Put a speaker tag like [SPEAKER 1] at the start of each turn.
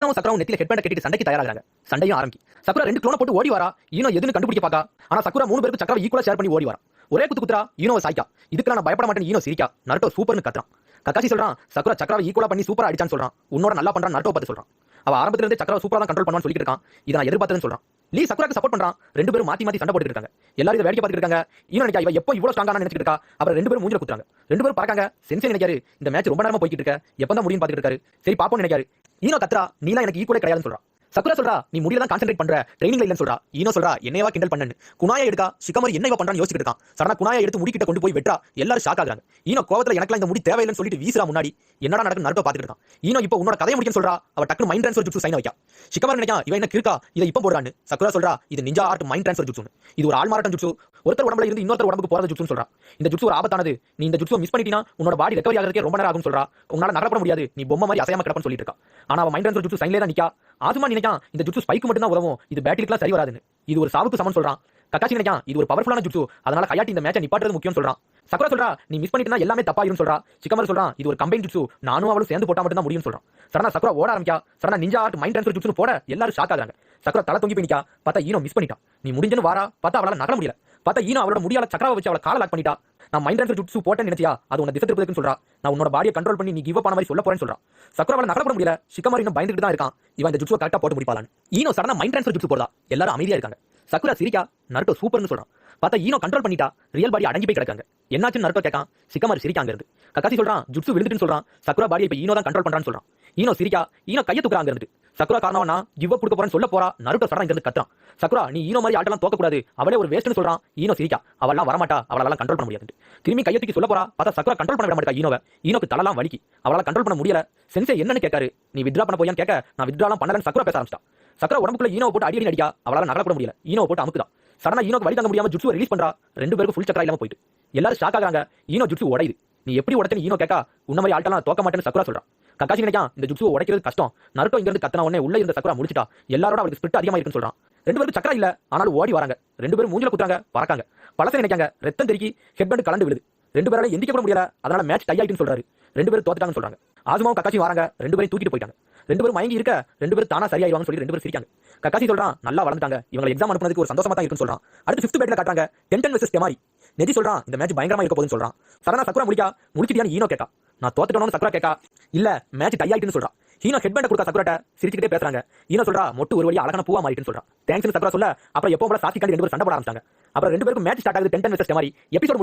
[SPEAKER 1] ஈனோவும் சக்குராவும் நெத்தில ஹெட்பேண்ட் கட்டிட்டு சண்டைக்கு தயாராகிறாங்க. சண்டையும் ஆரம்பி. சக்குரா 2 க்ளோனை போட்டு ஓடி வரா. ஈனோ எதுன்னு கண்டுபிடிக்க பாக்கா. ஆனா சக்குரா 3 பேருக்கு சக்கராவை ஈக்குவலா ஷேர் பண்ணி ஓடி வரா. ஒரே குத்துறா. ஈனோவை சாய்க்கா. இதுக்கெல்லாம் நான் பயப்பட மாட்டேன்னு ஈனோ சிரிக்கா. நருட்டோ சூப்பர்னு கத்துறான். கக்காஷி சொல்றான் சக்குரா சக்கராவை ஈக்குவலா பண்ணி சூப்பரா அடிச்சான்னு சொல்றான். உன்னோட நல்லா பண்றான் நருட்டோ பார்த்து சொல்றான். அவ ஆரம்பத்துல இருந்தே சக்கராவை சூப்பரா தான் கண்ட்ரோல் பண்ணுவான்னு சொல்லிட்டு இருக்கான். இத நான் எதிர்பார்த்தேன்னு சொல்றான். லீ சக்குராக்கு சப்போர்ட் பண்றான். 2 பேரும் மாத்தி மாத்தி சண்டை போட்டுட்டு இருக்காங்க. எல்லாரும் இத வேடிக்கை பார்த்துட்டு இருக்காங்க. ஈனோ நினைக்கா இவ எப்போ இவ்வளவு ஸ்ட்ராங்கா நினைச்சிட்டு இருக்கா. அப்புறம் 2 பேரும் மூஞ்சில குத்துறாங்க. 2 பேரும் பறக்காங்க. சென்சே நினைக்காரு இந்த மேட்ச் ரொம்ப நேரமா போயிட்டு இருக்க. எப்பதான் முடியும் பார்த்துட்டு இருக்காரு. சரி பாப்போம் நினைக்காரு. ஈனோ கத்துறா நீலாம் எனக்கு ஈக்குவலே கிடையாதுன்னு சொல்றான். சக்குரா சொல்றா நீ முடியல தான் கான்சென்ட்ரேட் பண்ற ட்ரைனிங்ல இல்லன்னு சொல்றா. ஈனோ சொல்றா என்னையவா கிண்டல் பண்ணு. குனாயா எடுக்கா சிக்கமரி என்ன இவ பண்றான்னு யோசிச்சுட்டு இருக்கான். சடனா குனாயா எடுத்து முடிக்கிட்ட கொண்டு போய் வெட்றா. எல்லாரும் ஷாக் ஆகுறாங்க. ஈனோ கோவத்துல எனக்குலாம் இந்த முடி தேவையில்லைன்னு சொல்லிட்டு வீசுறா முன்னாடி. என்னடா நடக்குன்னு நருட்டோ பார்த்துட்டு இருக்கான். ஈனோ இப்போ உன்னோட கதையை முடிக்கன்னு சொல்றா. அவ டக்குனு மைண்ட் ட்ரான்ஸ்ஃபர் ஜுட்சு சைன் வைக்கா. சிக்கமரி நினைக்கா இவ என்ன கிறுக்கா இதை இப்போ போடுறான்னு. சக்குரா சொல்றா இது ninja art mind transfer jutsu. இது ஒரு ஆள்மாறாட்டம் ஜுட்சு. ஒருத்தர் உடம்புல இருந்து இன்னொருத்தர் உடம்புக்கு போறது ஜுட்சுன்னு சொல்றா. இந்த ஜுட்சு ஒரு ஆபத்தானது. நீ இந்த ஜுட்சுவை மிஸ் பண்ணிட்டீனா உன்னோட பாடி ரெக்கவரி ஆகிறதுக்கே ரொம்ப நேரம் ஆகும் சொல்றா. உன்னால நகரப்பட முடியாது. நீ பொம்மை மாதிரி அசையாம கிடப்பன்னு சொல்லிட்டு இருக்கா. ஆனா அவ மைண்ட் ட்ரான்ஸ்ஃபர் ஜுட்சு சைன்ல தான் நிக்கா. ஆசுமா நினைக்கா இந்த ஜுட்சு ஸ்பைக்கு மட்டும் தான் உதவும். இது பேட்டரிக்குலாம் சரி வராதுன்னு. இது ஒரு சாவுக்கு சமன் சொல்றான். கக்காஷி நினைக்கா இது ஒரு பவர்ஃபுல்லான ஜுட்சு. அதனால ஹயாட்டி இந்த மேட்சை நிப்பாட்டுறது முக்கியம் சொல்றான். சக்குரா சொல்றா நீ மிஸ் பண்ணிட்டனா எல்லாமே தப்பாயிரும் சொல்றா. சிக்கமர் சொல்றான் இது ஒரு கம்பைன் ஜுட்சு. நானும் அவளும் சேர்ந்து போட்டா மட்டும் தான் முடியும் சொல்றான். சடனா சக்குரா ஓட ஆரம்பிக்கா. சடனா நிஞ்சா ஆர்ட் மைண்ட் ட்ரான்ஸ்ஃபர் ஜுட்சுன்னு போட எல்லாரும் ஷாக் ஆகுறாங்க. சக்குரா தலை தொங்கி போய் நிக்கா. பார்த்தா ஈனோ மிஸ் பண்ணிட்டான். நீ முடிஞ்சன்னு வாரா. பார்த்தா அவளால நகர முடியல. பார்த்தா ஈனோ அவளோட முடியால சக்கராவை வச்சு அவளை கால லாக் பண்ணிட்டா. நான் மைண்ட் ட்ரான்ஸ்ஃபர் ஜுட்சு போட்டேன்னு நினைச்சியா அது உன்னை திசை திருப்பதுன்னு சொல்றா. நான் உன்னோட பாடியை கண்ட்ரோல் பண்ணி நீ கிவ் அப் ஆன மாதிரி சொல்ல போறேன்னு சொல்றா. சக்குராவால நகரப்பட முடியல. சிக்கமரி இன்னும் பயந்துட்டு தான் இருக்கான். இவன் இந்த ஜுட்சுவை கரெக்டா போட்டு முடிப்பாளான்னு. ஈனோ சடனா மைண்ட் ட்ரான்ஸ்ஃபர் ஜுட்சு போறதா. எல்லாரும் அமைதியா இருக்காங்க. சக்குரா சிரிக்கா. நருட்டோ சூப்பர்னு சொல்றான். பார்த்தா ஈனோ கண்ட்ரோல் பண்ணிட்டா. ரியல் பாடி அடங்கி போய் கிடக்காங்க. என்னாச்சுன்னு நருட்டோ கேட்கான். சிக்கமரி சிரிக்காங்க இருந்து. கக்காஷி சொல்றான் ஜுட்சு விழுந்துட்டுன்னு சொல்றான். சக்குரா பாடியை இப்ப ஈனோ தான் கண்ட்ரோல் பண்றான்னு சொல்றான். ஈனோ சிரிக்கா. ஈனோ கையை தூக்குறாங்க இருந்து. சக்குரா காரணம் நான் கிவ் அப் கொடுக்க போறேன்னு சொல்ல போறா. நருட்டோ சடனா இருந்து கத்துறான். சக்குரா நீ ஈனோ மாதிரி ஆட்டெல்லாம் தோக்க கூடாது. அவளே ஒரு வேஸ்ட்னு சொல்றான். ஈனோ சிரிக்கா. அவளெல்லாம் வரமாட்டா. அவளால கண்ட்ரோல் பண்ண முடியாது. திரும்பி கையை தூக்கி சொல்ல போறா. பார்த்தா சக்குரா கண்ட்ரோல் பண்ண விட மாட்டா ஈனோவை. ஈனோக்கு தலலாம் வலிக்கு. அவளால கண்ட்ரோல் பண்ண முடியல. சென்சே என்னன்னு கேட்காரு. நீ வித்ரா பண்ண போயான்னு கேட்க நான் வித்ராலாம் பண்ணலன்னு சக்குரா பேச ஆரம்பிச்சிட்டா. சக்குரா உடம்புக்குள்ள ஈனோவை போட்டு அடி அடிக்கா. அவளால நகரப்பட முடியல. ஈனோவை போட்டு அமுக்குதா. சடனா ஈனோக்கு வலி தாங்க முடியாம ஜுட்சுவை ரிலீஸ் பண்றா. 2 பேருக்கு ஃபுல் சக்கரா இல்லாம போயிட்டு எல்லாரும் ஷாக் ஆகுறாங்க. ஈனோ ஜுட்சு உடையுது. நீ எப்படி உடைச்சன்னு ஈனோ கேட்கா. உன்ன மாதிரி ஆட்டெல்லாம் தோக்க மாட்டேன்னு சக்குரா சொல்றான். கக்காஷி நினைக்கா இந்த ஜுட்சுவை உடைக்கிறது கஷ்டம். நருட்டோ இங்க இருந்து கத்தன உடனே உள்ள இருந்த சக்குரா முடிச்சிட்டா. எல்லாரோட அவளுக்கு ஸ்பிரிட் அதிகமா இருக்குன்னு சொல்றான். 2 பேருக்கு சக்கரா இல்ல. ஆனாலும் ஓடி வராங்க. 2 பேரும் மூஞ்சில குத்துறாங்க. பறக்காங்க. பழசை நினைக்காங்க. ரத்தம் தெறிக்கி ஹெட்பேண்ட் கலந்து விழுது. 2 பேரால எந்திக்க கூட முடியல. அதனால மேட்ச் டை ஆயிட்டுன்னு சொல்றாரு. 2 பேரும் தோத்துட்டாங்கன்னு சொல்றாங்க. ஆசுமாவும் கக்காஷி வராங்க. 2 பேரும் தூக்கிட்டு போயிட்டாங்க. 2 பேரும் மயங்கி இருக்க 2 பேரும் தானா சரியாயிருவாங்கன்னு சொல்லி 2 பேரும் சிரிக்காங்க. கக்காஷி சொல்றான் நல்லா வளர்ந்துட்டாங்க. இவங்க எக்ஸாம் அனுப்புனதுக்கு ஒரு சந்தோஷமா தான் இருக்குன்னு சொல்றான். அடுத்து 5th பேட்ல காட்டுறாங்க. டென்டன் வெர்சஸ் கெமாரி. நெதி சொல்றான் இந்த மேட்ச் பயங்கரமா இருக்க போகுதுன்னு சொல்றான். சடனா சக்குரா முடிச்சிட்டியான்னு ஈனோ கேட்கா. நான் தோத்துட்டோம்னு சக்குரா கேட்கா. இல்ல மேட்ச் டை ஆயிட்டுன்னு சொல்றான். ஈனோ ஹெட்பேண்ட் கொடுக்க சக்குராட்ட சிரிச்சுக்கிட்டே பேசுறாங்க. ஈனோ சொல்றா மொட்டு ஒரு வழி அழகான பூவா மாறிட்டுன்னு சொல்றான். தேங்க்ஸ்னு சக்குரா சொல்ல அப்புறம் எப்போ போல சாத்தி கண்டு 2 பேரும் சண்டை போட ஆரம்பிச்சாங்க. அப்புறம் 2 பேருக்கும் மேட்ச் ஸ்டார்ட் ஆகுது. டென்டன் வெர்சஸ் கெமாரி. எபிசோட்